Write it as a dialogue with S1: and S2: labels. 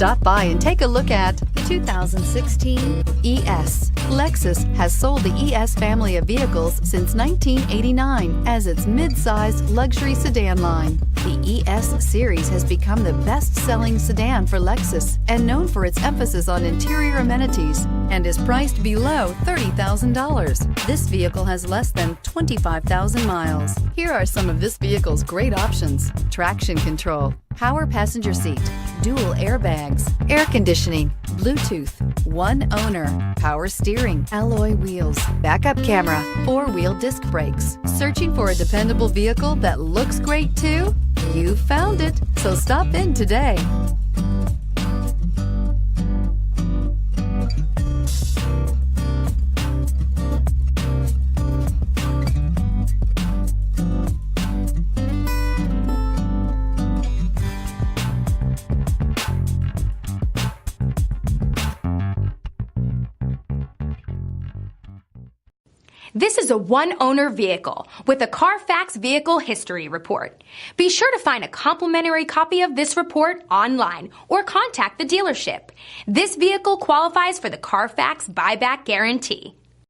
S1: Stop by and take a look at the 2016 ES. Lexus has sold the ES family of vehicles since 1989 as its mid-sized luxury sedan line. The ES series has become the best-selling sedan for Lexus and known for its emphasis on interior amenities and is priced below $30,000. This vehicle has less than 25,000 miles. Here are some of this vehicle's great options: traction control, power passenger seat, dual airbags, air conditioning, Bluetooth, one owner, power steering, alloy wheels, backup camera, four-wheel disc brakes. Searching for a dependable vehicle that looks great too? You found it, so stop in today.
S2: This is a one-owner vehicle with a CARFAX Vehicle History Report. Be sure to find a complimentary copy of this report online or contact the dealership. This vehicle qualifies for the CARFAX Buyback Guarantee.